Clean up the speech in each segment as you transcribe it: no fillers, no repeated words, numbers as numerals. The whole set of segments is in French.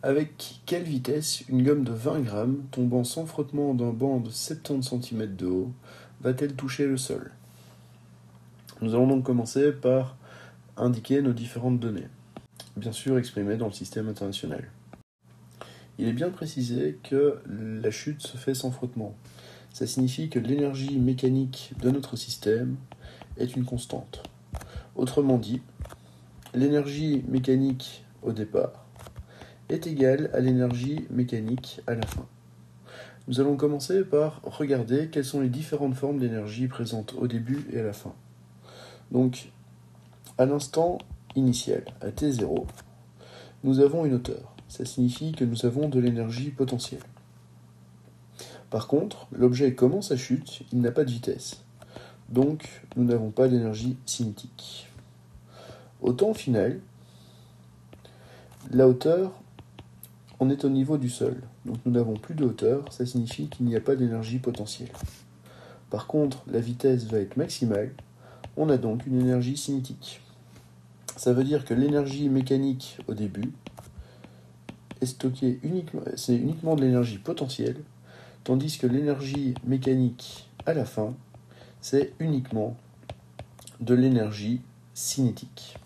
Avec quelle vitesse une gomme de 20 grammes, tombant sans frottement d'un banc de 70 cm de haut, va-t-elle toucher le sol? Nous allons donc commencer par indiquer nos différentes données, bien sûr exprimées dans le système international. Il est bien précisé que la chute se fait sans frottement. Ça signifie que l'énergie mécanique de notre système est une constante. Autrement dit, l'énergie mécanique au départ est égale à l'énergie mécanique à la fin. Nous allons commencer par regarder quelles sont les différentes formes d'énergie présentes au début et à la fin. Donc, à l'instant initial, à T0, nous avons une hauteur. Ça signifie que nous avons de l'énergie potentielle. Par contre, l'objet commence sa chute, il n'a pas de vitesse. Donc, nous n'avons pas d'énergie cinétique. Au temps final, la hauteur, on est au niveau du sol. Donc nous n'avons plus de hauteur, ça signifie qu'il n'y a pas d'énergie potentielle. Par contre, la vitesse va être maximale, on a donc une énergie cinétique. Ça veut dire que l'énergie mécanique au début est stockée c'est uniquement de l'énergie potentielle, tandis que l'énergie mécanique à la fin, c'est uniquement de l'énergie cinétique.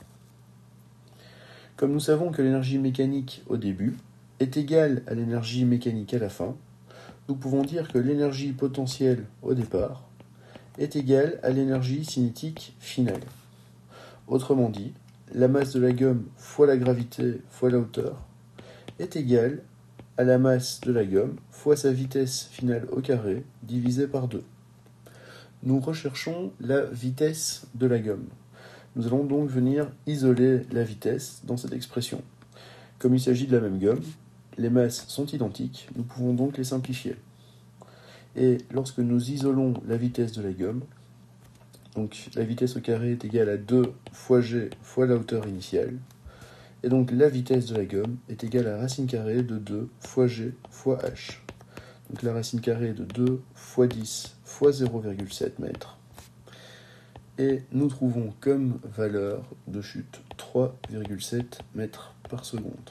Comme nous savons que l'énergie mécanique au début est égale à l'énergie mécanique à la fin, nous pouvons dire que l'énergie potentielle au départ est égale à l'énergie cinétique finale. Autrement dit, la masse de la gomme fois la gravité fois la hauteur est égale à la masse de la gomme fois sa vitesse finale au carré divisé par 2. Nous recherchons la vitesse de la gomme. Nous allons donc venir isoler la vitesse dans cette expression. Comme il s'agit de la même gomme, les masses sont identiques, nous pouvons donc les simplifier. Et lorsque nous isolons la vitesse de la gomme, donc la vitesse au carré est égale à 2 fois g fois la hauteur initiale, et donc la vitesse de la gomme est égale à la racine carrée de 2 fois g fois h. Donc la racine carrée est de 2 fois 10 fois 0,7 mètres. Et nous trouvons comme valeur de chute 3,7 mètres par seconde.